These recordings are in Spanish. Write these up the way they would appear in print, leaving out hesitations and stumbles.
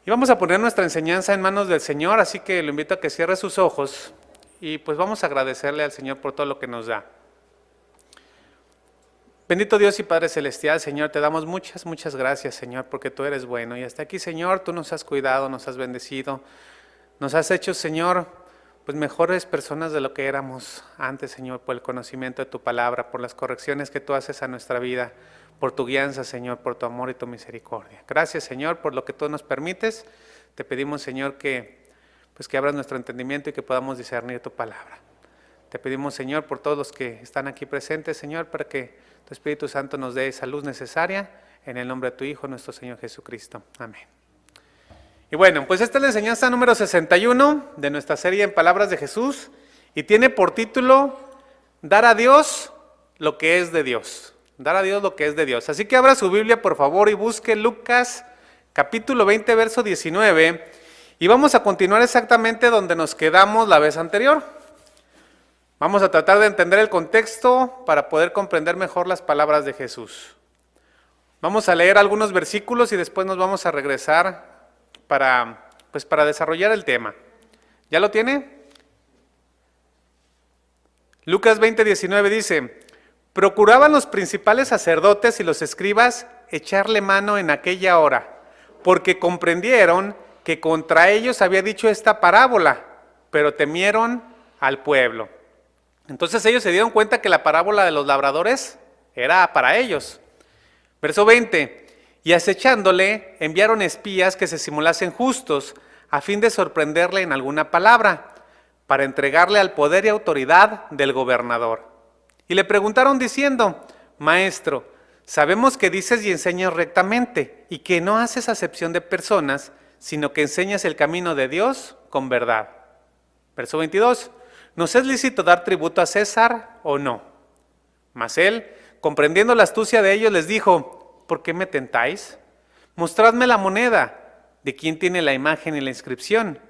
Y vamos a poner nuestra enseñanza en manos del Señor, así que lo invito a que cierre sus ojos y pues vamos a agradecerle al Señor por todo lo que nos da. Bendito Dios y Padre Celestial, Señor, te damos muchas gracias, Señor, porque tú eres bueno. Y hasta aquí, Señor, tú nos has cuidado, nos has bendecido, nos has hecho, Señor, pues mejores personas de lo que éramos antes, Señor, por el conocimiento de tu palabra, por las correcciones que tú haces a nuestra vida, por tu guianza, Señor, por tu amor y tu misericordia. Gracias, Señor, por lo que tú nos permites. Te pedimos, Señor, que abras nuestro entendimiento y que podamos discernir tu palabra. Te pedimos, Señor, por todos los que están aquí presentes, Señor, para que tu Espíritu Santo nos dé esa luz necesaria, en el nombre de tu Hijo, nuestro Señor Jesucristo. Amén. Y bueno, pues esta es la enseñanza número 61 de nuestra serie en Palabras de Jesús, y tiene por título, Dar a Dios lo que es de Dios. Dar a Dios lo que es de Dios. Así que abra su Biblia, por favor, y busque Lucas, capítulo 20, verso 19, y vamos a continuar exactamente donde nos quedamos la vez anterior. Vamos a tratar de entender el contexto para poder comprender mejor las palabras de Jesús. Vamos a leer algunos versículos y después nos vamos a regresar para desarrollar el tema. ¿Ya lo tiene? Lucas 20, 19 dice: procuraban los principales sacerdotes y los escribas echarle mano en aquella hora, porque comprendieron que contra ellos había dicho esta parábola, pero temieron al pueblo. Entonces ellos se dieron cuenta que la parábola de los labradores era para ellos. Verso 20, y acechándole enviaron espías que se simulasen justos, a fin de sorprenderle en alguna palabra, para entregarle al poder y autoridad del gobernador. Y le preguntaron diciendo: Maestro, sabemos que dices y enseñas rectamente, y que no haces acepción de personas, sino que enseñas el camino de Dios con verdad. Verso 22, ¿nos es lícito dar tributo a César o no? Mas él, comprendiendo la astucia de ellos, les dijo: ¿por qué me tentáis? Mostradme la moneda, de quién tiene la imagen y la inscripción.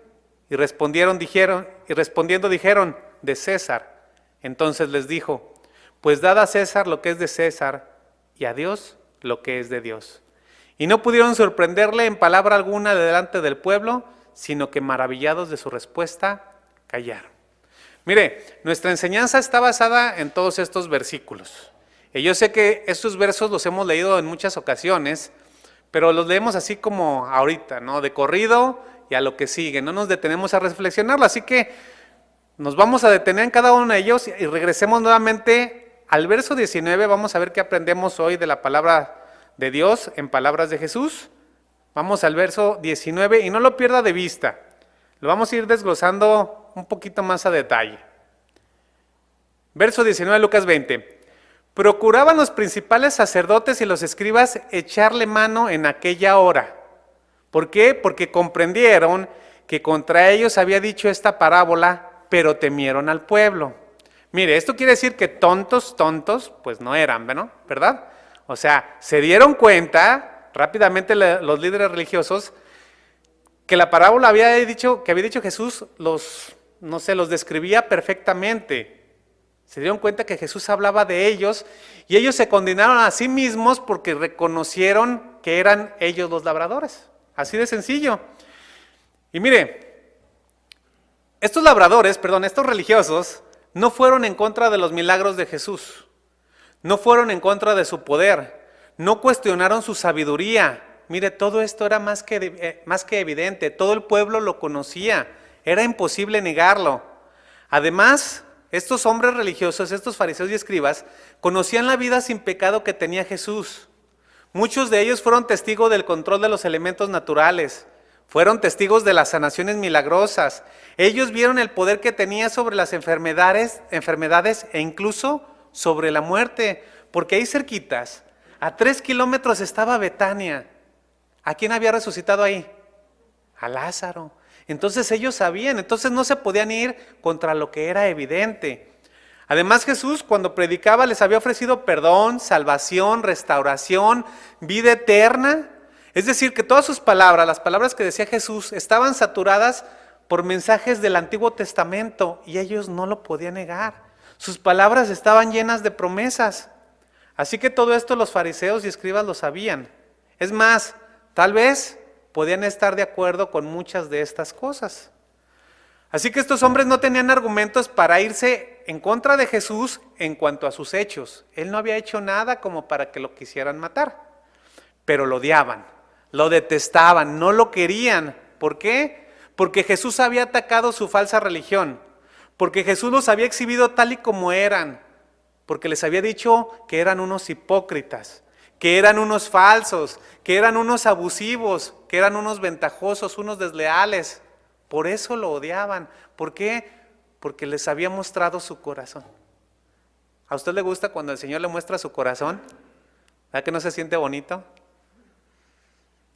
Y respondiendo dijeron: de César. Entonces les dijo: pues dad a César lo que es de César, y a Dios lo que es de Dios. Y no pudieron sorprenderle en palabra alguna delante del pueblo, sino que maravillados de su respuesta, callaron. Mire, nuestra enseñanza está basada en todos estos versículos. Y yo sé que estos versos los hemos leído en muchas ocasiones, pero los leemos así como ahorita, ¿no? De corrido y a lo que sigue. No nos detenemos a reflexionarlo, así que nos vamos a detener en cada uno de ellos y regresemos nuevamente al verso 19. Vamos a ver qué aprendemos hoy de la palabra de Dios en Palabras de Jesús. Vamos al verso 19 y no lo pierda de vista. Lo vamos a ir desglosando un poquito más a detalle. Verso 19, Lucas 20. Procuraban los principales sacerdotes y los escribas echarle mano en aquella hora. ¿Por qué? Porque comprendieron que contra ellos había dicho esta parábola, pero temieron al pueblo. Mire, esto quiere decir que tontos, pues no eran, ¿no? ¿Verdad? O sea, se dieron cuenta rápidamente los líderes religiosos que la parábola que había dicho Jesús los describía perfectamente. Se dieron cuenta que Jesús hablaba de ellos y ellos se condenaron a sí mismos porque reconocieron que eran ellos los labradores. Así de sencillo. Y mire, estos religiosos, no fueron en contra de los milagros de Jesús. No fueron en contra de su poder. No cuestionaron su sabiduría. Mire, todo esto era más que evidente. Todo el pueblo lo conocía. Era imposible negarlo. Además, estos hombres religiosos, estos fariseos y escribas, conocían la vida sin pecado que tenía Jesús. Muchos de ellos fueron testigos del control de los elementos naturales. Fueron testigos de las sanaciones milagrosas. Ellos vieron el poder que tenía sobre las enfermedades e incluso sobre la muerte. Porque ahí cerquitas, a 3 kilómetros estaba Betania. ¿A quién había resucitado ahí? A Lázaro. Entonces ellos sabían, entonces no se podían ir contra lo que era evidente. Además, Jesús, cuando predicaba, les había ofrecido perdón, salvación, restauración, vida eterna. Es decir, que todas sus palabras, las palabras que decía Jesús, estaban saturadas por mensajes del Antiguo Testamento y ellos no lo podían negar. Sus palabras estaban llenas de promesas. Así que todo esto los fariseos y escribas lo sabían. Es más, tal vez podían estar de acuerdo con muchas de estas cosas. Así que estos hombres no tenían argumentos para irse en contra de Jesús en cuanto a sus hechos. Él no había hecho nada como para que lo quisieran matar, pero lo odiaban, lo detestaban, no lo querían. ¿Por qué? Porque Jesús había atacado su falsa religión, porque Jesús los había exhibido tal y como eran, porque les había dicho que eran unos hipócritas, que eran unos falsos, que eran unos abusivos, que eran unos ventajosos, unos desleales. Por eso lo odiaban. ¿Por qué? Porque les había mostrado su corazón. ¿A usted le gusta cuando el Señor le muestra su corazón? ¿Verdad que no se siente bonito?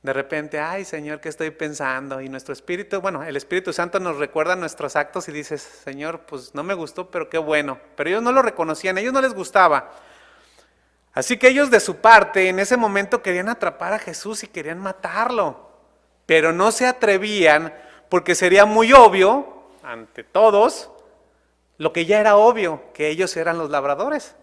De repente, ay Señor, ¿qué estoy pensando? Y nuestro espíritu, bueno, el Espíritu Santo nos recuerda nuestros actos y dices, Señor, pues no me gustó, pero qué bueno. Pero ellos no lo reconocían, a ellos no les gustaba. Así que ellos de su parte, en ese momento querían atrapar a Jesús y querían matarlo. Pero no se atrevían porque sería muy obvio, ante todos, lo que ya era obvio, que ellos eran los labradores.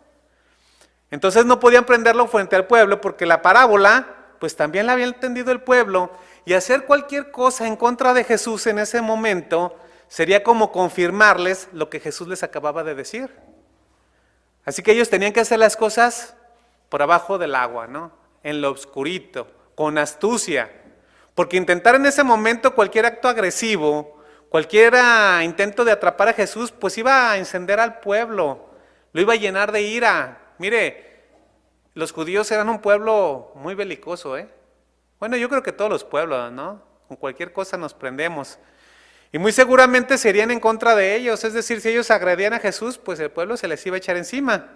Entonces no podían prenderlo frente al pueblo porque la parábola pues también la había entendido el pueblo, y hacer cualquier cosa en contra de Jesús en ese momento sería como confirmarles lo que Jesús les acababa de decir. Así que ellos tenían que hacer las cosas por abajo del agua, ¿no? En lo oscurito, con astucia, porque intentar en ese momento cualquier acto agresivo, cualquier intento de atrapar a Jesús, pues iba a encender al pueblo, lo iba a llenar de ira. Mire, los judíos eran un pueblo muy belicoso, ¿eh? Bueno, yo creo que todos los pueblos, ¿no? Con cualquier cosa nos prendemos. Y muy seguramente serían en contra de ellos, es decir, si ellos agredían a Jesús, pues el pueblo se les iba a echar encima.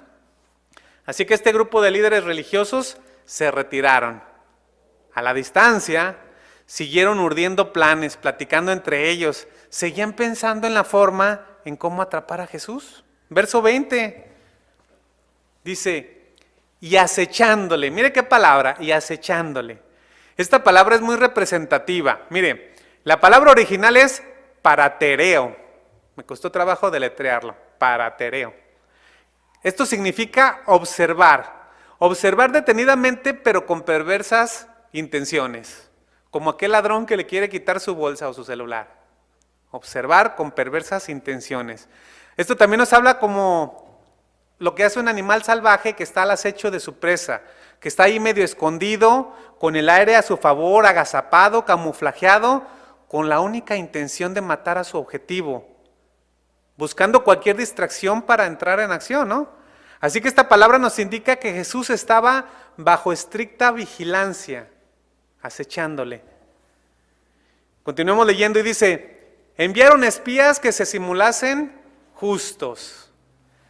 Así que este grupo de líderes religiosos se retiraron. A la distancia, siguieron urdiendo planes, platicando entre ellos, seguían pensando en la forma en cómo atrapar a Jesús. Verso 20 dice, y acechándole, mire qué palabra, y acechándole. Esta palabra es muy representativa. Mire, la palabra original es paratereo. Me costó trabajo deletrearlo, paratereo. Esto significa observar. Observar detenidamente, pero con perversas intenciones. Como aquel ladrón que le quiere quitar su bolsa o su celular. Observar con perversas intenciones. Esto también nos habla como lo que hace un animal salvaje que está al acecho de su presa, que está ahí medio escondido, con el aire a su favor, agazapado, camuflajeado, con la única intención de matar a su objetivo, buscando cualquier distracción para entrar en acción, ¿no? Así que esta palabra nos indica que Jesús estaba bajo estricta vigilancia, acechándole. Continuamos leyendo y dice, enviaron espías que se simulasen justos.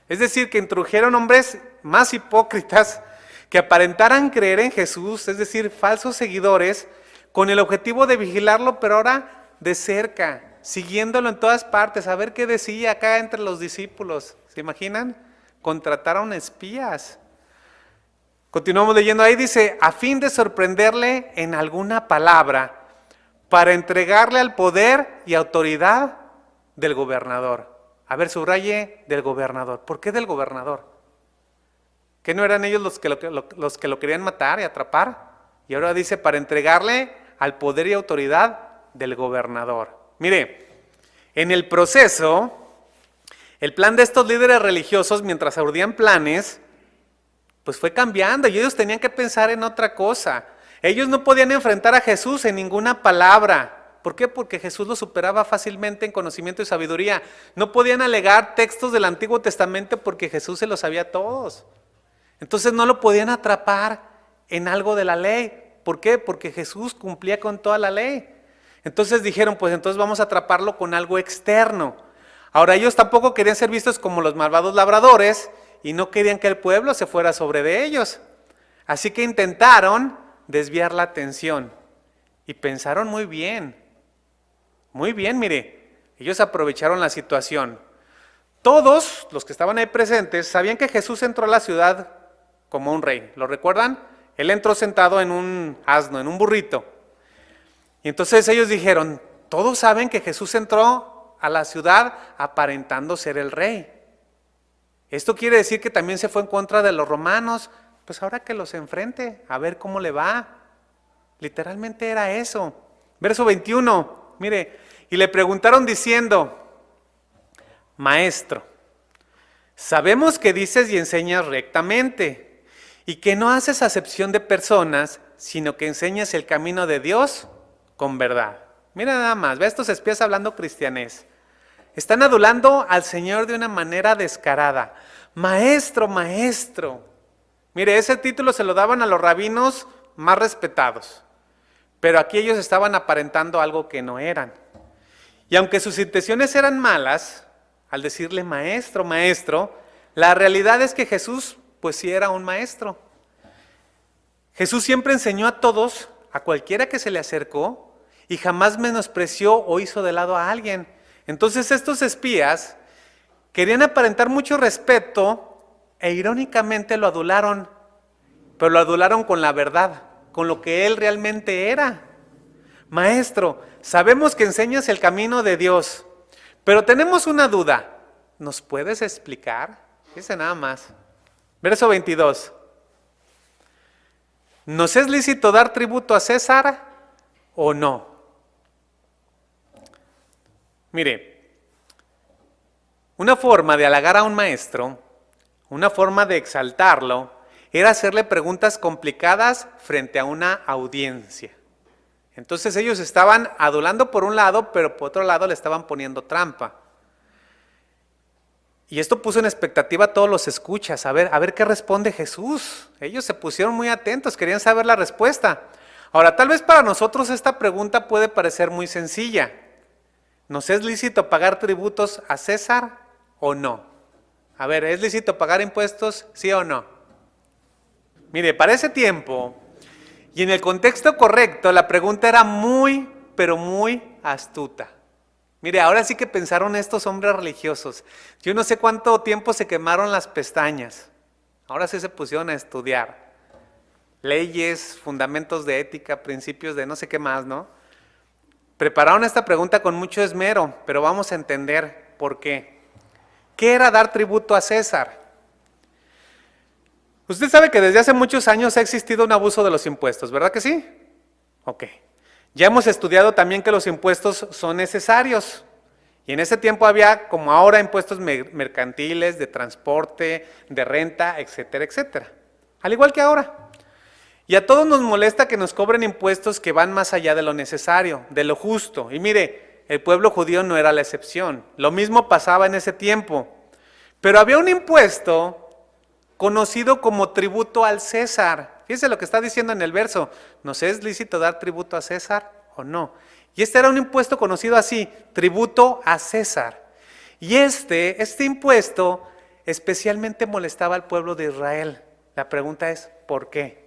Es decir, que introdujeron hombres más hipócritas que aparentaran creer en Jesús, es decir, falsos seguidores, con el objetivo de vigilarlo, pero ahora de cerca, siguiéndolo en todas partes, a ver qué decía acá entre los discípulos. ¿Se imaginan? Contrataron espías. Continuamos leyendo, ahí dice, a fin de sorprenderle en alguna palabra, para entregarle al poder y autoridad del gobernador. A ver, subraye del gobernador. ¿Por qué del gobernador? ¿Que no eran ellos los que lo querían matar y atrapar? Y ahora dice, para entregarle al poder y autoridad del gobernador. Mire, en el proceso, el plan de estos líderes religiosos, mientras urdían planes, pues fue cambiando y ellos tenían que pensar en otra cosa. Ellos no podían enfrentar a Jesús en ninguna palabra. ¿Por qué? Porque Jesús lo superaba fácilmente en conocimiento y sabiduría. No podían alegar textos del Antiguo Testamento porque Jesús se los sabía todos. Entonces no lo podían atrapar en algo de la ley. ¿Por qué? Porque Jesús cumplía con toda la ley. Entonces dijeron, pues entonces vamos a atraparlo con algo externo. Ahora ellos tampoco querían ser vistos como los malvados labradores y no querían que el pueblo se fuera sobre de ellos. Así que intentaron desviar la atención y pensaron muy bien. Muy bien, mire, ellos aprovecharon la situación. Todos los que estaban ahí presentes sabían que Jesús entró a la ciudad como un rey. ¿Lo recuerdan? Él entró sentado en un asno, en un burrito. Y entonces ellos dijeron, todos saben que Jesús entró a la ciudad aparentando ser el rey. Esto quiere decir que también se fue en contra de los romanos. Pues ahora que los enfrente, a ver cómo le va. Literalmente era eso. Verso 21, mire, y le preguntaron diciendo, Maestro, sabemos que dices y enseñas rectamente, y que no haces acepción de personas, sino que enseñas el camino de Dios con verdad. Mira nada más, ve a estos espías hablando cristianés. Están adulando al Señor de una manera descarada. Maestro, maestro. Mire, ese título se lo daban a los rabinos más respetados. Pero aquí ellos estaban aparentando algo que no eran. Y aunque sus intenciones eran malas, al decirle maestro, maestro, la realidad es que Jesús, pues sí era un maestro. Jesús siempre enseñó a todos, a cualquiera que se le acercó, y jamás menospreció o hizo de lado a alguien. Entonces estos espías querían aparentar mucho respeto e irónicamente lo adularon, pero lo adularon con la verdad, con lo que él realmente era. Maestro, sabemos que enseñas el camino de Dios, pero tenemos una duda. ¿Nos puedes explicar? Dice nada más. Verso 22. ¿Nos es lícito dar tributo a César o no? Mire, una forma de halagar a un maestro, una forma de exaltarlo, era hacerle preguntas complicadas frente a una audiencia. Entonces ellos estaban adulando por un lado, pero por otro lado le estaban poniendo trampa. Y esto puso en expectativa a todos los escuchas, a ver qué responde Jesús. Ellos se pusieron muy atentos, querían saber la respuesta. Ahora, tal vez para nosotros esta pregunta puede parecer muy sencilla. ¿Nos es lícito pagar tributos a César o no? A ver, ¿es lícito pagar impuestos, sí o no? Mire, para ese tiempo, y en el contexto correcto, la pregunta era muy, pero muy astuta. Mire, ahora sí que pensaron estos hombres religiosos. Yo no sé cuánto tiempo se quemaron las pestañas. Ahora sí se pusieron a estudiar leyes, fundamentos de ética, principios de no sé qué más, ¿no? Prepararon esta pregunta con mucho esmero, pero vamos a entender por qué. ¿Qué era dar tributo a César? Usted sabe que desde hace muchos años ha existido un abuso de los impuestos, ¿verdad que sí? Ok. Ya hemos estudiado también que los impuestos son necesarios. Y en ese tiempo había, como ahora, impuestos mercantiles, de transporte, de renta, etcétera, etcétera. Al igual que ahora. Y a todos nos molesta que nos cobren impuestos que van más allá de lo necesario, de lo justo. Y mire, el pueblo judío no era la excepción. Lo mismo pasaba en ese tiempo. Pero había un impuesto conocido como tributo al César. Fíjense lo que está diciendo en el verso. ¿Nos es lícito dar tributo a César o no? Y este era un impuesto conocido así, tributo a César. Y este impuesto especialmente molestaba al pueblo de Israel. La pregunta es, ¿por qué?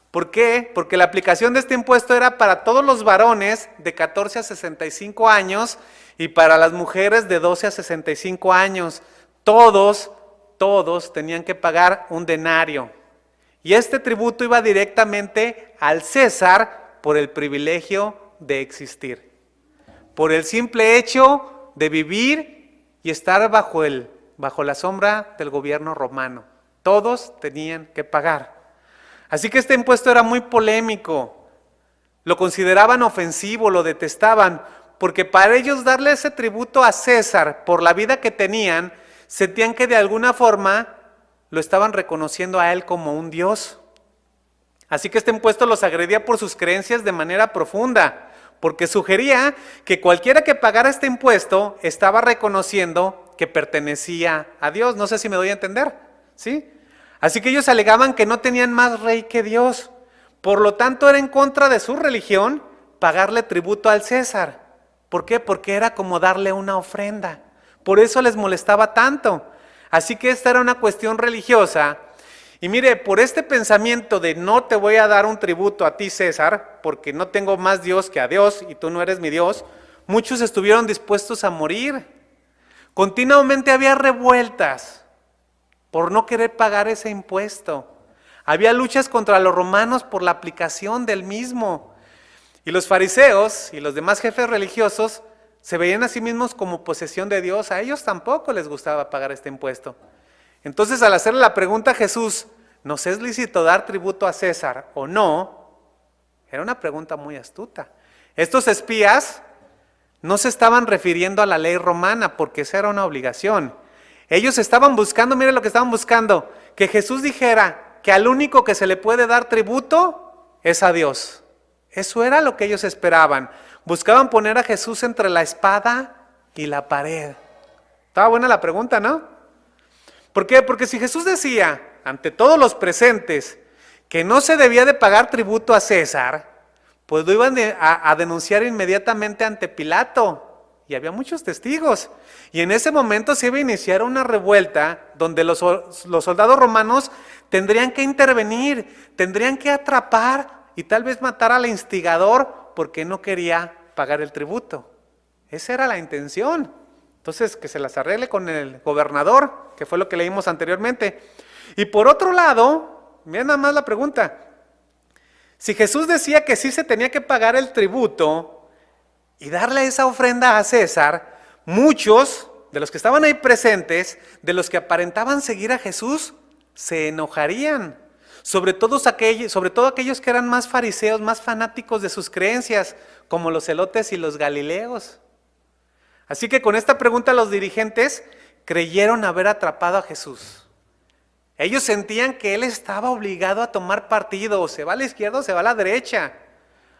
¿Por qué? Porque la aplicación de este impuesto era para todos los varones de 14 a 65 años y para las mujeres de 12 a 65 años. Todos tenían que pagar un denario. Y este tributo iba directamente al César por el privilegio de existir. Por el simple hecho de vivir y estar bajo la sombra del gobierno romano. Todos tenían que pagar. Así que este impuesto era muy polémico. Lo consideraban ofensivo, lo detestaban, porque para ellos darle ese tributo a César por la vida que tenían, sentían que de alguna forma lo estaban reconociendo a él como un dios. Así que este impuesto los agredía por sus creencias de manera profunda, porque sugería que cualquiera que pagara este impuesto estaba reconociendo que pertenecía a Dios. No sé si me doy a entender, ¿sí? Así que ellos alegaban que no tenían más rey que Dios. Por lo tanto, era en contra de su religión pagarle tributo al César. ¿Por qué? Porque era como darle una ofrenda. Por eso les molestaba tanto. Así que esta era una cuestión religiosa. Y mire, por este pensamiento de no te voy a dar un tributo a ti, César, porque no tengo más Dios que a Dios y tú no eres mi Dios, muchos estuvieron dispuestos a morir. Continuamente había revueltas por no querer pagar ese impuesto. Había luchas contra los romanos por la aplicación del mismo. Y los fariseos y los demás jefes religiosos se veían a sí mismos como posesión de Dios. A ellos tampoco les gustaba pagar este impuesto. Entonces, al hacerle la pregunta a Jesús, ¿nos es lícito dar tributo a César o no? Era una pregunta muy astuta. Estos espías no se estaban refiriendo a la ley romana porque esa era una obligación. Ellos estaban buscando, mire lo que estaban buscando, que Jesús dijera que al único que se le puede dar tributo es a Dios. Eso era lo que ellos esperaban. Buscaban poner a Jesús entre la espada y la pared. Estaba buena la pregunta, ¿no? ¿Por qué? Porque si Jesús decía ante todos los presentes que no se debía de pagar tributo a César, pues lo iban a denunciar inmediatamente ante Pilato. Y había muchos testigos. Y en ese momento se iba a iniciar una revuelta donde los soldados romanos tendrían que intervenir, tendrían que atrapar y tal vez matar al instigador porque no quería pagar el tributo. Esa era la intención. Entonces, que se las arregle con el gobernador, que fue lo que leímos anteriormente. Y por otro lado, miren nada más la pregunta. Si Jesús decía que sí se tenía que pagar el tributo y darle esa ofrenda a César, muchos de los que estaban ahí presentes, de los que aparentaban seguir a Jesús, se enojarían. Sobre todo aquellos que eran más fariseos, más fanáticos de sus creencias, como los celotes y los galileos. Así que con esta pregunta los dirigentes creyeron haber atrapado a Jesús. Ellos sentían que él estaba obligado a tomar partido, o se va a la izquierda o se va a la derecha.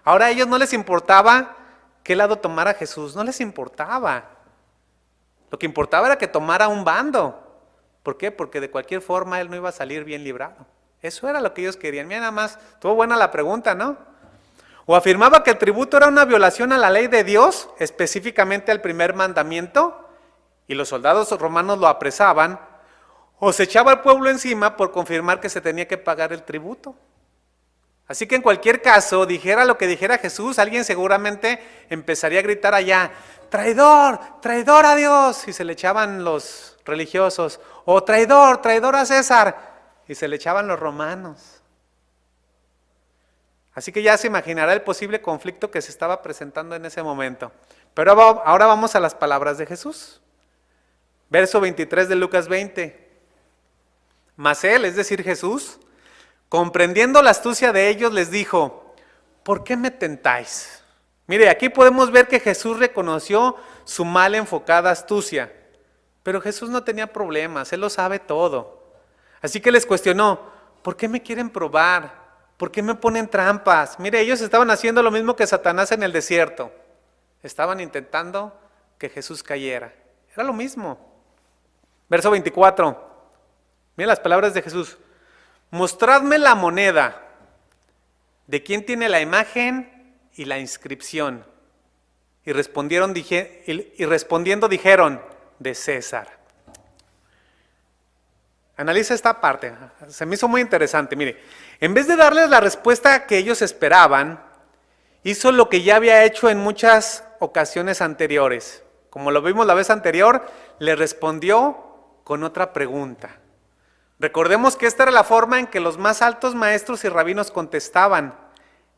Ahora a ellos no les importaba qué lado tomara Jesús, no les importaba. Lo que importaba era que tomara un bando. ¿Por qué? Porque de cualquier forma él no iba a salir bien librado. Eso era lo que ellos querían. Mira nada más, estuvo buena la pregunta, ¿no? O afirmaba que el tributo era una violación a la ley de Dios, específicamente al primer mandamiento, y los soldados romanos lo apresaban, o se echaba al pueblo encima por confirmar que se tenía que pagar el tributo. Así que en cualquier caso, dijera lo que dijera Jesús, alguien seguramente empezaría a gritar allá, traidor, traidor a Dios, y se le echaban los religiosos, o traidor, traidor a César, y se le echaban los romanos. Así que ya se imaginará el posible conflicto que se estaba presentando en ese momento. Pero ahora vamos a las palabras de Jesús. Verso 23 de Lucas 20. Mas él, es decir Jesús, comprendiendo la astucia de ellos, les dijo, ¿por qué me tentáis? Mire, aquí podemos ver que Jesús reconoció su mal enfocada astucia. Pero Jesús no tenía problemas, él lo sabe todo. Así que les cuestionó, ¿por qué me quieren probar? ¿Por qué me ponen trampas? Mire, ellos estaban haciendo lo mismo que Satanás en el desierto. Estaban intentando que Jesús cayera. Era lo mismo. Verso 24. Miren las palabras de Jesús. Mostradme la moneda. ¿De quién tiene la imagen y la inscripción? Y respondiendo dijeron, de César. Analiza esta parte, se me hizo muy interesante. Mire, en vez de darles la respuesta que ellos esperaban, hizo lo que ya había hecho en muchas ocasiones anteriores. Como lo vimos la vez anterior, le respondió con otra pregunta. Recordemos que esta era la forma en que los más altos maestros y rabinos contestaban.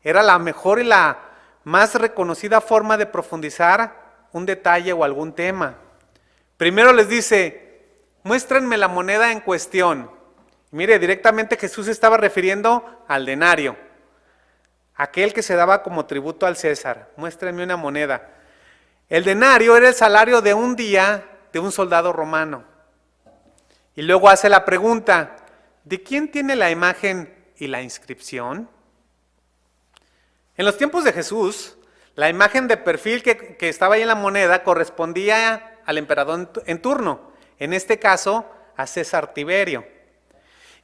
Era la mejor y la más reconocida forma de profundizar un detalle o algún tema. Primero les dice, muéstrenme la moneda en cuestión. Mire, directamente Jesús estaba refiriendo al denario, aquel que se daba como tributo al César. Muéstrenme una moneda. El denario era el salario de un día de un soldado romano. Y luego hace la pregunta, ¿de quién tiene la imagen y la inscripción? En los tiempos de Jesús, la imagen de perfil que estaba ahí en la moneda correspondía al emperador en turno. En este caso, a César Tiberio.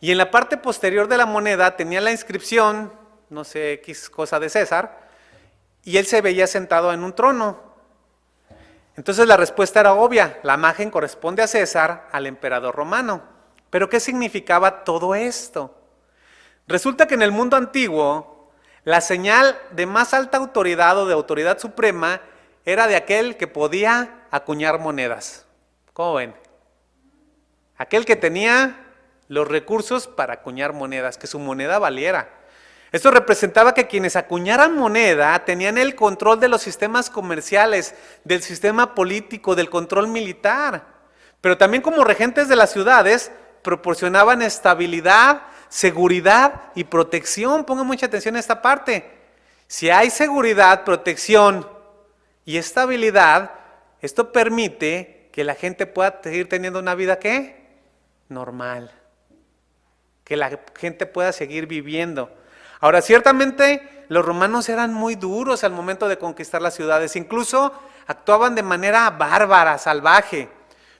Y en la parte posterior de la moneda tenía la inscripción, no sé X cosa de César, y él se veía sentado en un trono. Entonces la respuesta era obvia, la imagen corresponde a César, al emperador romano. ¿Pero qué significaba todo esto? Resulta que en el mundo antiguo, la señal de más alta autoridad o de autoridad suprema era de aquel que podía acuñar monedas. ¿Cómo ven? Aquel que tenía los recursos para acuñar monedas, que su moneda valiera. Esto representaba que quienes acuñaran moneda tenían el control de los sistemas comerciales, del sistema político, del control militar. Pero también como regentes de las ciudades proporcionaban estabilidad, seguridad y protección. Pongan mucha atención a esta parte. Si hay seguridad, protección y estabilidad, esto permite que la gente pueda seguir teniendo una vida, ¿qué? Normal. Que la gente pueda seguir viviendo. Ahora, ciertamente los romanos eran muy duros al momento de conquistar las ciudades, incluso actuaban de manera bárbara, salvaje.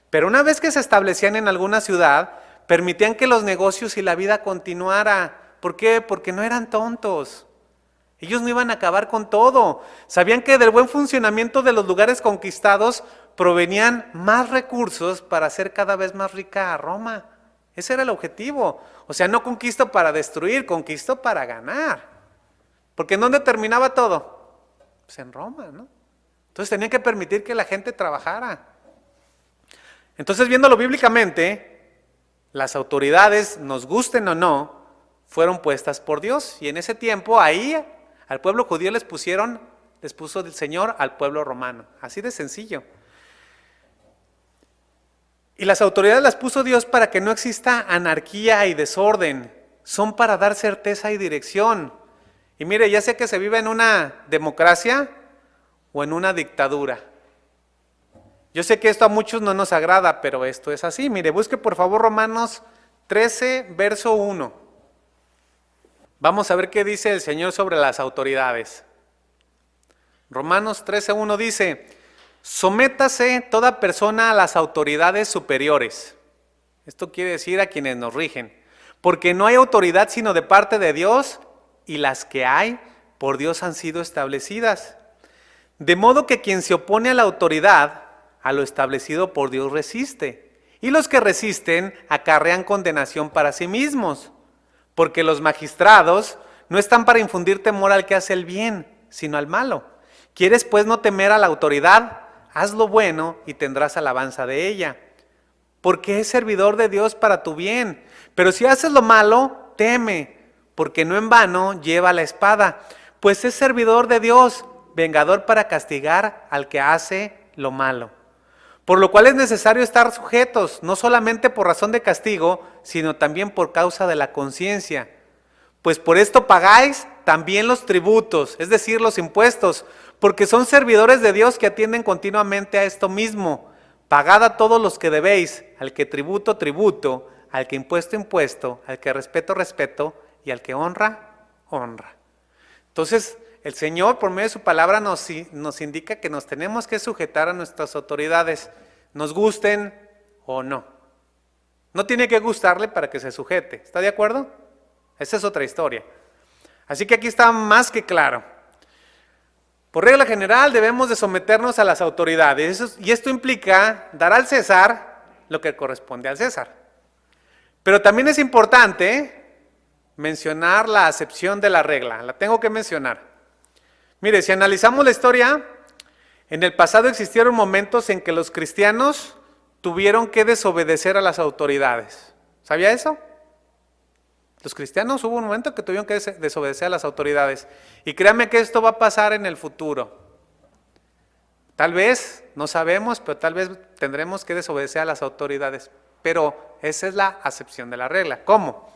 Pero una vez que se establecían en alguna ciudad, permitían que los negocios y la vida continuara. ¿Por qué? Porque no eran tontos. Ellos no iban a acabar con todo. Sabían que del buen funcionamiento de los lugares conquistados provenían más recursos para hacer cada vez más rica a Roma. Ese era el objetivo. O sea, no conquisto para destruir, conquisto para ganar. Porque ¿en dónde terminaba todo? Pues en Roma, ¿no? Entonces tenían que permitir que la gente trabajara. Entonces, viéndolo bíblicamente, las autoridades, nos gusten o no, fueron puestas por Dios. Y en ese tiempo, ahí, al pueblo judío les puso el Señor al pueblo romano. Así de sencillo. Y las autoridades las puso Dios para que no exista anarquía y desorden. Son para dar certeza y dirección. Y mire, ya sé que se vive en una democracia o en una dictadura. Yo sé que esto a muchos no nos agrada, pero esto es así. Mire, busque por favor Romanos 13, verso 1. Vamos a ver qué dice el Señor sobre las autoridades. Romanos 13, 1 dice: sométase toda persona a las autoridades superiores. Esto quiere decir a quienes nos rigen. Porque no hay autoridad sino de parte de Dios, y las que hay por Dios han sido establecidas. De modo que quien se opone a la autoridad, a lo establecido por Dios resiste. Y los que resisten acarrean condenación para sí mismos. Porque los magistrados no están para infundir temor al que hace el bien, sino al malo. ¿Quieres pues no temer a la autoridad? Haz lo bueno y tendrás alabanza de ella. Porque es servidor de Dios para tu bien. Pero si haces lo malo, teme, porque no en vano lleva la espada. Pues es servidor de Dios, vengador para castigar al que hace lo malo. Por lo cual es necesario estar sujetos, no solamente por razón de castigo, sino también por causa de la conciencia. Pues por esto pagáis también los tributos, es decir, los impuestos, porque son servidores de Dios que atienden continuamente a esto mismo. Pagad a todos los que debéis, al que tributo, tributo, al que impuesto, impuesto, al que respeto, respeto, y al que honra, honra. Entonces, el Señor, por medio de su palabra, nos indica que nos tenemos que sujetar a nuestras autoridades, nos gusten o no. No tiene que gustarle para que se sujete. ¿Está de acuerdo? Esa es otra historia. Así que aquí está más que claro. Por regla general debemos de someternos a las autoridades. Y esto implica dar al César lo que corresponde al César. Pero también es importante mencionar la acepción de la regla. La tengo que mencionar. Mire, si analizamos la historia, en el pasado existieron momentos en que los cristianos tuvieron que desobedecer a las autoridades. ¿Sabía eso? Los cristianos hubo un momento que tuvieron que desobedecer a las autoridades. Y créanme que esto va a pasar en el futuro. Tal vez, no sabemos, pero tal vez tendremos que desobedecer a las autoridades. Pero esa es la acepción de la regla. ¿Cómo?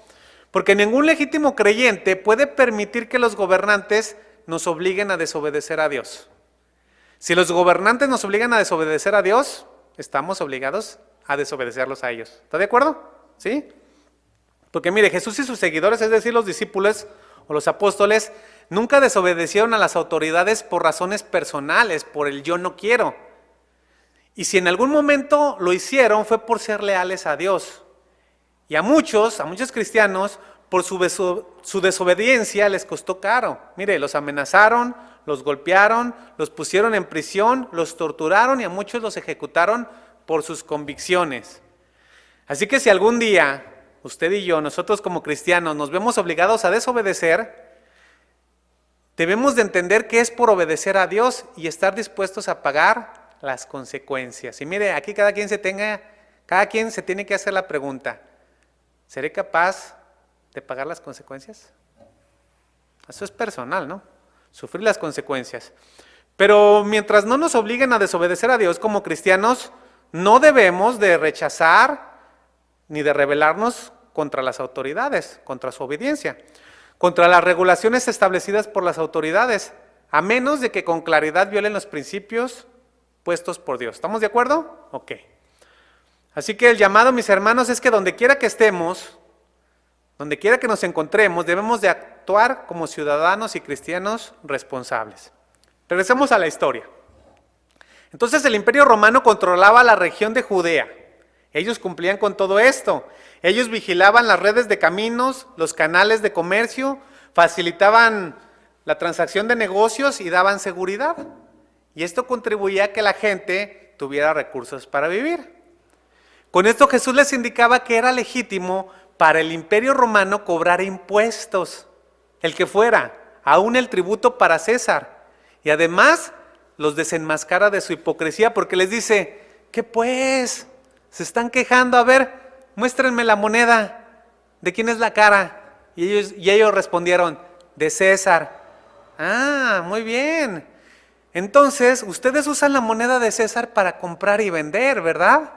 Porque ningún legítimo creyente puede permitir que los gobernantes nos obliguen a desobedecer a Dios. Si los gobernantes nos obligan a desobedecer a Dios, estamos obligados a desobedecerlos a ellos. ¿Está de acuerdo? ¿Sí? Porque mire, Jesús y sus seguidores, es decir, los discípulos o los apóstoles, nunca desobedecieron a las autoridades por razones personales, por el yo no quiero. Y si en algún momento lo hicieron, fue por ser leales a Dios. Y a muchos cristianos, por su desobediencia les costó caro. Mire, los amenazaron, los golpearon, los pusieron en prisión, los torturaron y a muchos los ejecutaron por sus convicciones. Así que si algún día usted y yo, nosotros como cristianos, nos vemos obligados a desobedecer, debemos de entender que es por obedecer a Dios y estar dispuestos a pagar las consecuencias. Y mire, aquí cada quien se tiene que hacer la pregunta: ¿seré capaz de pagar las consecuencias? Eso es personal, ¿no? Sufrir las consecuencias. Pero mientras no nos obliguen a desobedecer a Dios como cristianos, no debemos de rechazar ni de rebelarnos contra las autoridades, contra su obediencia. contra las regulaciones establecidas por las autoridades, a menos de que con claridad violen los principios puestos por Dios. ¿Estamos de acuerdo? Ok. Así que el llamado, mis hermanos, es que donde quiera que estemos, donde quiera que nos encontremos, debemos de actuar como ciudadanos y cristianos responsables. Regresemos a la historia. Entonces el Imperio Romano controlaba la región de Judea. Ellos cumplían con todo esto. Ellos vigilaban las redes de caminos, los canales de comercio, facilitaban la transacción de negocios y daban seguridad. Y esto contribuía a que la gente tuviera recursos para vivir. Con esto Jesús les indicaba que era legítimo para el Imperio Romano cobrar impuestos, el que fuera, aún el tributo para César. Y además los desenmascara de su hipocresía porque les dice, ¿qué pues? Se están quejando, a ver, muéstrenme la moneda. ¿De quién es la cara? Y ellos respondieron, de César. Ah, muy bien. Entonces, ustedes usan la moneda de César para comprar y vender, ¿verdad?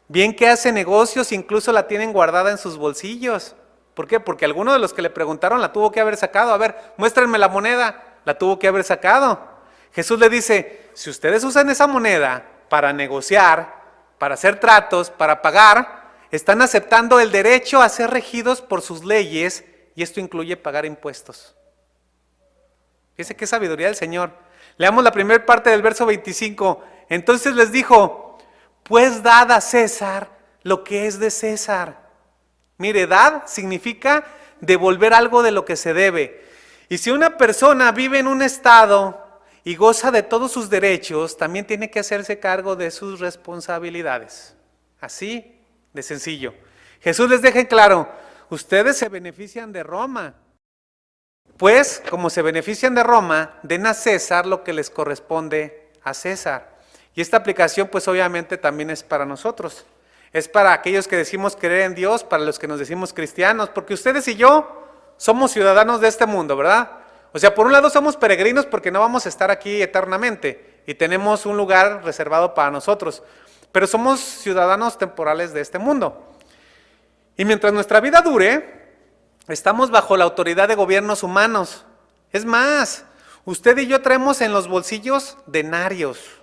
Bien que hace negocios, incluso la tienen guardada en sus bolsillos. ¿Por qué? Porque alguno de los que le preguntaron la tuvo que haber sacado. A ver, muéstrenme la moneda. La tuvo que haber sacado. Jesús le dice, si ustedes usan esa moneda para negociar, para hacer tratos, para pagar, están aceptando el derecho a ser regidos por sus leyes y esto incluye pagar impuestos. Fíjense qué sabiduría del Señor. Leamos la primera parte del verso 25. Entonces les dijo, pues dad a César lo que es de César. Mire, dar significa devolver algo de lo que se debe. Y si una persona vive en un estado y goza de todos sus derechos, también tiene que hacerse cargo de sus responsabilidades. Así de sencillo. Jesús les deja en claro, ustedes se benefician de Roma. Pues, como se benefician de Roma, den a César lo que les corresponde a César. Y esta aplicación, pues obviamente también es para nosotros. Es para aquellos que decimos creer en Dios, para los que nos decimos cristianos, porque ustedes y yo somos ciudadanos de este mundo, ¿verdad? O sea, por un lado somos peregrinos porque no vamos a estar aquí eternamente y tenemos un lugar reservado para nosotros, pero somos ciudadanos temporales de este mundo. Y mientras nuestra vida dure, estamos bajo la autoridad de gobiernos humanos. Es más, usted y yo traemos en los bolsillos denarios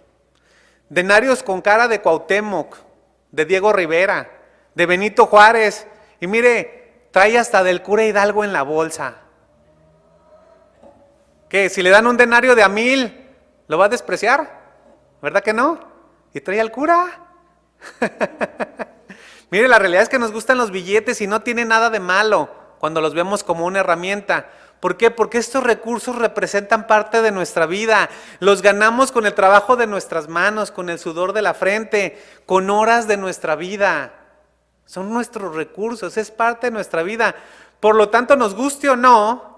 con cara de Cuauhtémoc, de Diego Rivera, de Benito Juárez, y mire, trae hasta del cura Hidalgo en la bolsa. ¿Qué? Si le dan un denario de $1,000, ¿lo va a despreciar? ¿Verdad que no? ¿Y trae al cura? Mire, la realidad es que nos gustan los billetes y no tiene nada de malo cuando los vemos como una herramienta. ¿Por qué? Porque estos recursos representan parte de nuestra vida. Los ganamos con el trabajo de nuestras manos, con el sudor de la frente, con horas de nuestra vida. Son nuestros recursos, es parte de nuestra vida. Por lo tanto, nos guste o no,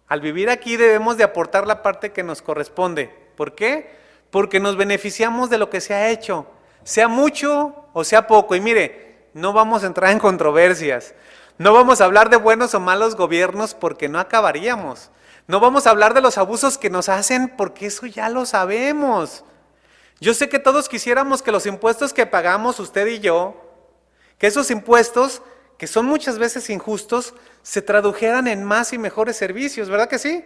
al vivir aquí debemos de aportar la parte que nos corresponde. ¿Por qué? Porque nos beneficiamos de lo que se ha hecho, sea mucho o sea poco. Y mire, no vamos a entrar en controversias. No vamos a hablar de buenos o malos gobiernos porque no acabaríamos. No vamos a hablar de los abusos que nos hacen porque eso ya lo sabemos. Yo sé que todos quisiéramos que los impuestos que pagamos usted y yo, que esos impuestos, que son muchas veces injustos, se tradujeran en más y mejores servicios, ¿verdad que sí?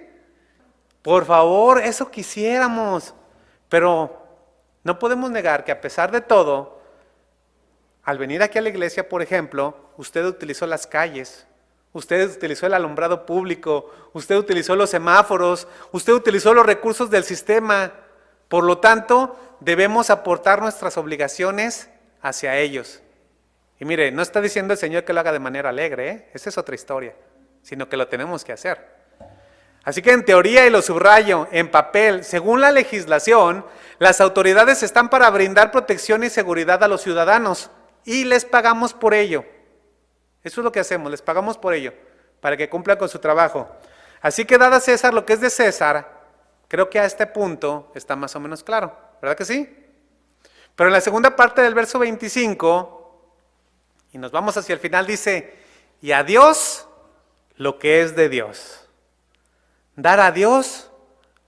Por favor, eso quisiéramos. Pero no podemos negar que a pesar de todo, al venir aquí a la iglesia, por ejemplo, usted utilizó las calles, usted utilizó el alumbrado público, usted utilizó los semáforos, usted utilizó los recursos del sistema. Por lo tanto, debemos aportar nuestras obligaciones hacia ellos. Y mire, no está diciendo el Señor que lo haga de manera alegre, ¿eh? Esa es otra historia, sino que lo tenemos que hacer. Así que en teoría, y lo subrayo, en papel, según la legislación, las autoridades están para brindar protección y seguridad a los ciudadanos. Y les pagamos por ello. Eso es lo que hacemos, les pagamos por ello, para que cumplan con su trabajo. Así que dada a César lo que es de César, creo que a este punto está más o menos claro, ¿verdad que sí? Pero en la segunda parte del verso 25, y nos vamos hacia el final, dice, y a Dios lo que es de Dios. Dar a Dios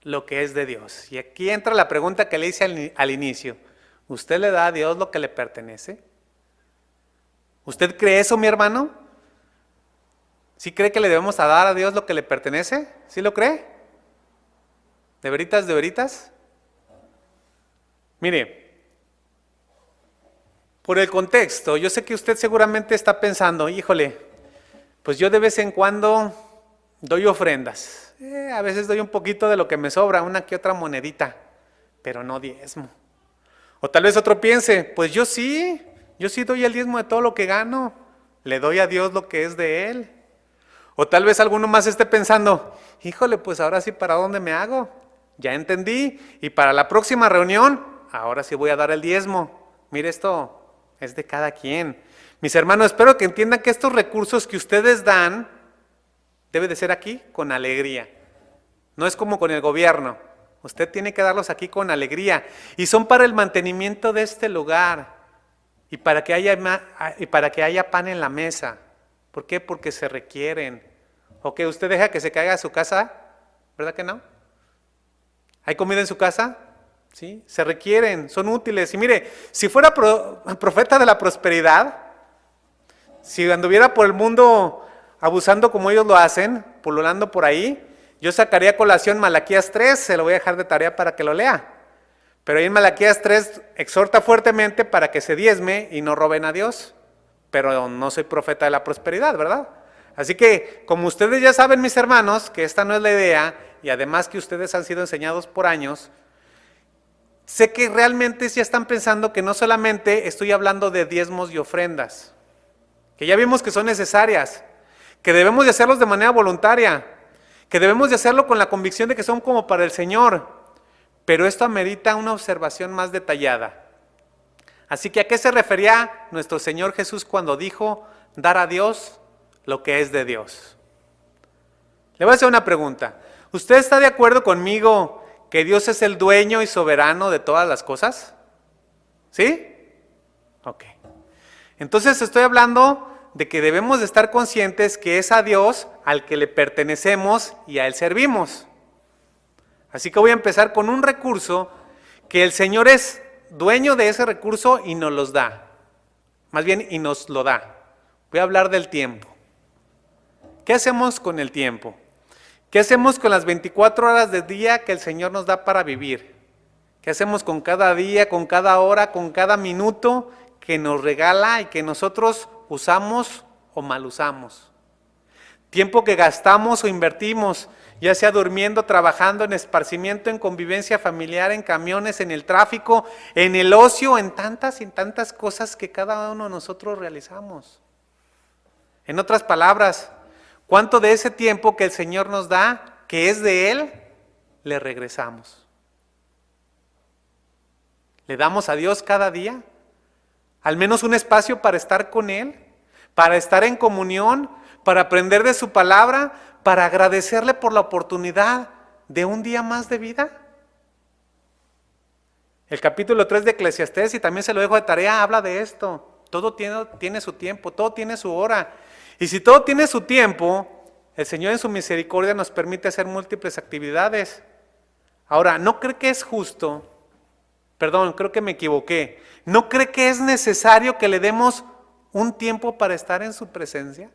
lo que es de Dios. Y aquí entra la pregunta que le hice al inicio. ¿Usted le da a Dios lo que le pertenece? ¿Usted cree eso, mi hermano? ¿Sí cree que le debemos a dar a Dios lo que le pertenece? ¿Sí lo cree? ¿De veritas, de veritas? Mire, por el contexto, yo sé que usted seguramente está pensando, híjole, pues yo de vez en cuando doy ofrendas. A veces doy un poquito de lo que me sobra, una que otra monedita, pero no diezmo. O tal vez otro piense, pues yo sí doy el diezmo de todo lo que gano, le doy a Dios lo que es de Él. O tal vez alguno más esté pensando, híjole, pues ahora sí, ¿para dónde me hago? Ya entendí, y para la próxima reunión, ahora sí voy a dar el diezmo. Mire, esto es de cada quien. Mis hermanos, espero que entiendan que estos recursos que ustedes dan, debe de ser aquí con alegría. No es como con el gobierno. Usted tiene que darlos aquí con alegría. Y son para el mantenimiento de este lugar. Y para que haya pan en la mesa. ¿Por qué? Porque se requieren. ¿O que usted deja que se caiga a su casa? ¿Verdad que no? ¿Hay comida en su casa? Sí, se requieren, son útiles. Y mire, si fuera profeta de la prosperidad, si anduviera por el mundo abusando como ellos lo hacen, pululando por ahí, yo sacaría a colación Malaquías 3, se lo voy a dejar de tarea para que lo lea. Pero ahí en Malaquías 3 exhorta fuertemente para que se diezme y no roben a Dios. Pero no soy profeta de la prosperidad, ¿verdad? Así que, como ustedes ya saben, mis hermanos, que esta no es la idea, y además que ustedes han sido enseñados por años, sé que realmente ya están pensando que no solamente estoy hablando de diezmos y ofrendas, que ya vimos que son necesarias, que debemos de hacerlos de manera voluntaria, que debemos de hacerlo con la convicción de que son como para el Señor, pero esto amerita una observación más detallada. Así que, ¿a qué se refería nuestro Señor Jesús cuando dijo dar a Dios lo que es de Dios? Le voy a hacer una pregunta. ¿Usted está de acuerdo conmigo que Dios es el dueño y soberano de todas las cosas? ¿Sí? Ok. Entonces estoy hablando de que debemos de estar conscientes que es a Dios al que le pertenecemos y a Él servimos. Así que voy a empezar con un recurso que el Señor es dueño de ese recurso y nos los da. Más bien, y nos lo da. Voy a hablar del tiempo. ¿Qué hacemos con el tiempo? ¿Qué hacemos con las 24 horas del día que el Señor nos da para vivir? ¿Qué hacemos con cada día, con cada hora, con cada minuto que nos regala y que nosotros usamos o mal usamos? Tiempo que gastamos o invertimos, ya sea durmiendo, trabajando, en esparcimiento, en convivencia familiar, en camiones, en el tráfico, en el ocio, en tantas y tantas cosas que cada uno de nosotros realizamos. En otras palabras, ¿cuánto de ese tiempo que el Señor nos da, que es de Él, le regresamos? ¿Le damos a Dios cada día? ¿Al menos un espacio para estar con Él? ¿Para estar en comunión? ¿Para aprender de su palabra? ¿Para agradecerle por la oportunidad de un día más de vida? El capítulo 3 de Eclesiastés, y también se lo dejo de tarea, habla de esto. Todo tiene su tiempo, todo tiene su hora. Y si todo tiene su tiempo, el Señor en su misericordia nos permite hacer múltiples actividades. Ahora, ¿no cree que es justo? Perdón, creo que me equivoqué. ¿No cree que es necesario que le demos un tiempo para estar en su presencia?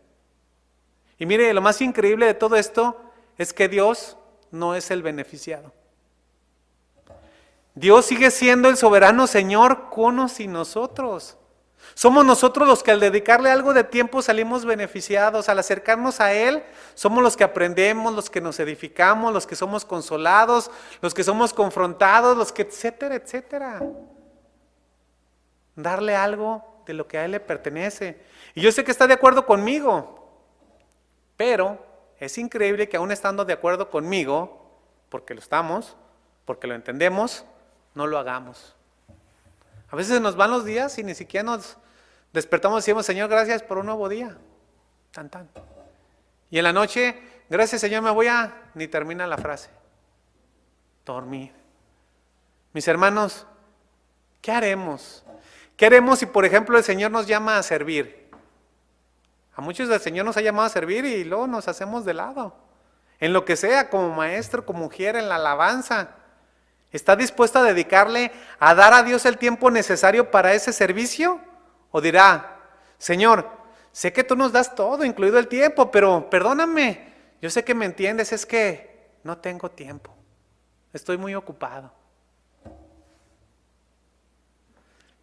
Y mire, lo más increíble de todo esto es que Dios no es el beneficiado. Dios sigue siendo el soberano Señor con o sin nosotros. Somos nosotros los que al dedicarle algo de tiempo salimos beneficiados. Al acercarnos a Él, somos los que aprendemos, los que nos edificamos, los que somos consolados, los que somos confrontados, los que etcétera, etcétera. Darle algo de lo que a Él le pertenece. Y yo sé que está de acuerdo conmigo, pero es increíble que aún estando de acuerdo conmigo, porque lo estamos, porque lo entendemos, no lo hagamos. A veces nos van los días y ni siquiera nos despertamos y decimos, Señor, gracias por un nuevo día. Tan, tan. Y en la noche, gracias Señor, ni termina la frase. Dormir. Mis hermanos, ¿qué haremos? ¿Qué haremos si, por ejemplo, el Señor nos llama a servir? A muchos el Señor nos ha llamado a servir y luego nos hacemos de lado. En lo que sea, como maestro, como mujer, en la alabanza. ¿Está dispuesto a dedicarle, a dar a Dios el tiempo necesario para ese servicio? ¿O dirá, Señor, sé que tú nos das todo, incluido el tiempo, pero perdóname, yo sé que me entiendes, es que no tengo tiempo, estoy muy ocupado.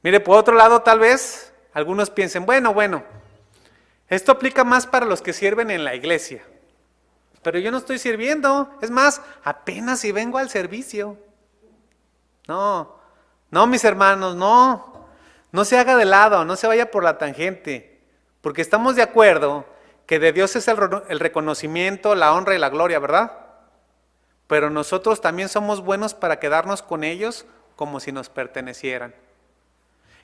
Mire, por otro lado, tal vez algunos piensen, bueno, esto aplica más para los que sirven en la iglesia, pero yo no estoy sirviendo, es más, apenas si vengo al servicio. No, mis hermanos, no se haga de lado, no se vaya por la tangente, porque estamos de acuerdo que de Dios es el reconocimiento, la honra y la gloria, ¿verdad? Pero nosotros también somos buenos para quedarnos con ellos como si nos pertenecieran.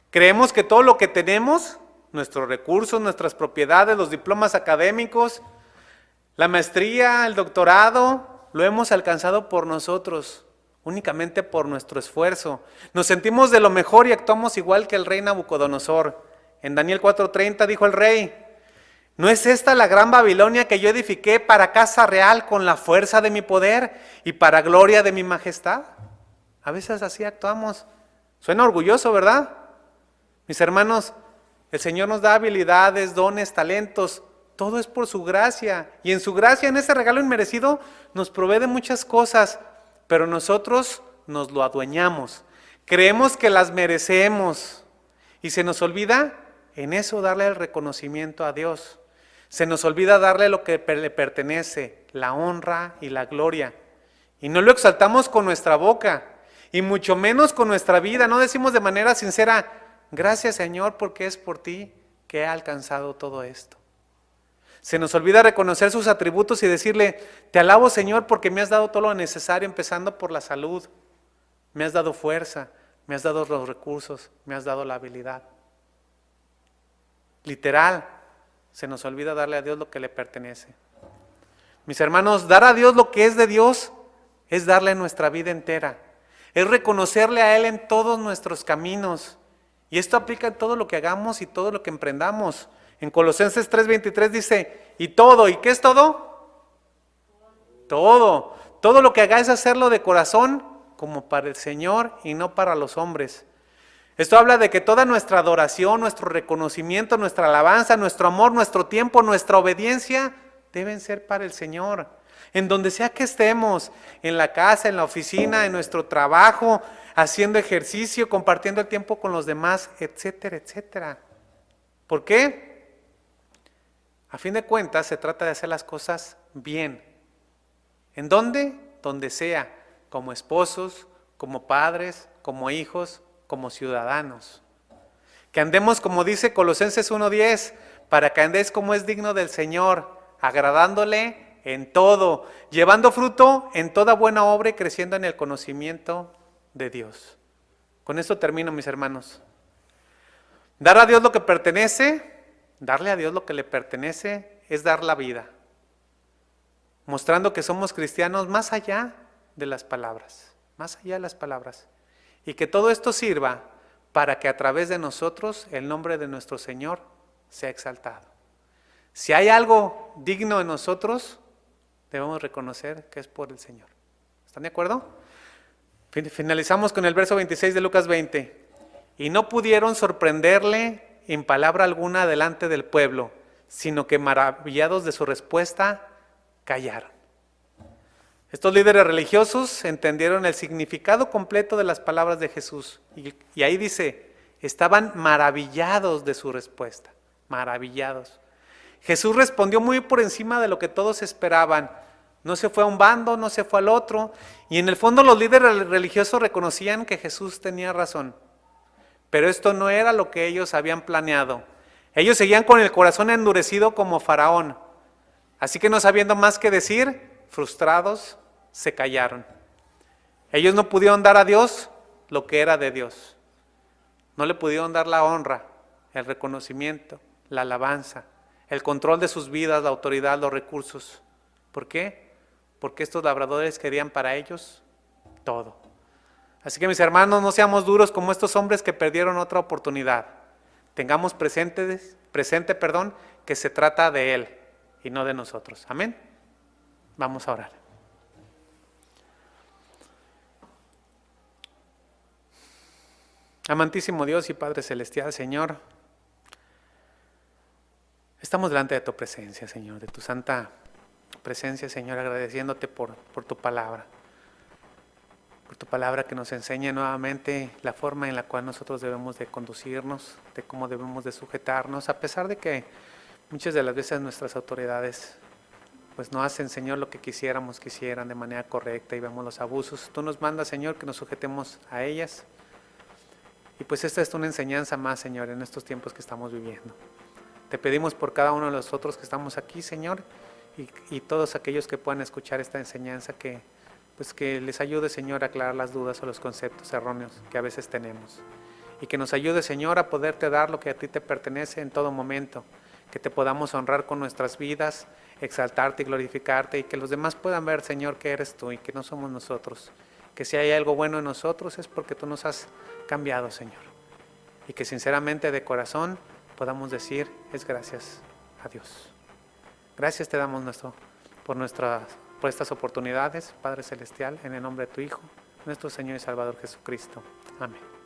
Creemos que todo lo que tenemos, nuestros recursos, nuestras propiedades, los diplomas académicos, la maestría, el doctorado, lo hemos alcanzado por nosotros, únicamente por nuestro esfuerzo. Nos sentimos de lo mejor y actuamos igual que el rey Nabucodonosor. En Daniel 4:30 dijo el rey, ¿no es esta la gran Babilonia que yo edifiqué para casa real con la fuerza de mi poder y para gloria de mi majestad? A veces así actuamos. Suena orgulloso, ¿verdad? Mis hermanos, el Señor nos da habilidades, dones, talentos, todo es por su gracia. Y en su gracia, en ese regalo inmerecido, nos provee de muchas cosas, pero nosotros nos lo adueñamos. Creemos que las merecemos y se nos olvida en eso darle el reconocimiento a Dios. Se nos olvida darle lo que le pertenece, la honra y la gloria. Y no lo exaltamos con nuestra boca, y mucho menos con nuestra vida. No decimos de manera sincera, gracias Señor porque es por ti que he alcanzado todo esto. Se nos olvida reconocer sus atributos y decirle, te alabo Señor porque me has dado todo lo necesario, empezando por la salud. Me has dado fuerza, me has dado los recursos, me has dado la habilidad. Literal, se nos olvida darle a Dios lo que le pertenece. Mis hermanos, dar a Dios lo que es de Dios es darle nuestra vida entera. Es reconocerle a Él en todos nuestros caminos. Y esto aplica en todo lo que hagamos y todo lo que emprendamos. En Colosenses 3:23 dice, y todo, ¿y qué es todo? Todo. Todo lo que hagáis hacerlo de corazón como para el Señor y no para los hombres. Esto habla de que toda nuestra adoración, nuestro reconocimiento, nuestra alabanza, nuestro amor, nuestro tiempo, nuestra obediencia deben ser para el Señor. En donde sea que estemos, en la casa, en la oficina, en nuestro trabajo, haciendo ejercicio, compartiendo el tiempo con los demás, etcétera, etcétera. ¿Por qué? A fin de cuentas se trata de hacer las cosas bien. ¿En dónde? Donde sea, como esposos, como padres, como hijos, como ciudadanos. Que andemos como dice Colosenses 1:10, para que andéis como es digno del Señor, agradándole en todo, llevando fruto en toda buena obra y creciendo en el conocimiento de Dios. Con esto termino, mis hermanos. Dar a Dios lo que pertenece, darle a Dios lo que le pertenece, es dar la vida, mostrando que somos cristianos más allá de las palabras, y que todo esto sirva para que a través de nosotros el nombre de nuestro Señor sea exaltado. Si hay algo digno en nosotros, debemos reconocer que es por el Señor. ¿Están de acuerdo? Finalizamos con el verso 26 de Lucas 20. Y no pudieron sorprenderle en palabra alguna delante del pueblo, sino que maravillados de su respuesta, callaron. Estos líderes religiosos entendieron el significado completo de las palabras de Jesús. Y ahí dice, estaban maravillados de su respuesta, maravillados. Jesús respondió muy por encima de lo que todos esperaban. No se fue a un bando, no se fue al otro. Y en el fondo los líderes religiosos reconocían que Jesús tenía razón. Pero esto no era lo que ellos habían planeado. Ellos seguían con el corazón endurecido como Faraón. Así que no sabiendo más que decir, frustrados, se callaron. Ellos no pudieron dar a Dios lo que era de Dios. No le pudieron dar la honra, el reconocimiento, la alabanza, el control de sus vidas, la autoridad, los recursos. ¿Por qué? Porque estos labradores querían para ellos todo. Así que mis hermanos, no seamos duros como estos hombres que perdieron otra oportunidad. Tengamos presente, que se trata de Él y no de nosotros. Amén. Vamos a orar. Amantísimo Dios y Padre Celestial, Señor, Estamos delante de tu presencia, Señor, de tu santa presencia, Señor, agradeciéndote por tu palabra. Por tu palabra que nos enseña nuevamente la forma en la cual nosotros debemos de conducirnos, de cómo debemos de sujetarnos, a pesar de que muchas de las veces nuestras autoridades pues no hacen, Señor, lo que quisieran de manera correcta y vemos los abusos. Tú nos mandas, Señor, que nos sujetemos a ellas. Y pues esta es una enseñanza más, Señor, en estos tiempos que estamos viviendo. Te pedimos por cada uno de los otros que estamos aquí, Señor, y todos aquellos que puedan escuchar esta enseñanza, que les ayude, Señor, a aclarar las dudas o los conceptos erróneos que a veces tenemos. Y que nos ayude, Señor, a poderte dar lo que a ti te pertenece en todo momento. Que te podamos honrar con nuestras vidas, exaltarte y glorificarte, y que los demás puedan ver, Señor, que eres tú y que no somos nosotros. Que si hay algo bueno en nosotros es porque tú nos has cambiado, Señor. Y que sinceramente de corazón podamos decir, es gracias a Dios. Gracias te damos por estas oportunidades, Padre Celestial, en el nombre de tu Hijo, nuestro Señor y Salvador Jesucristo. Amén.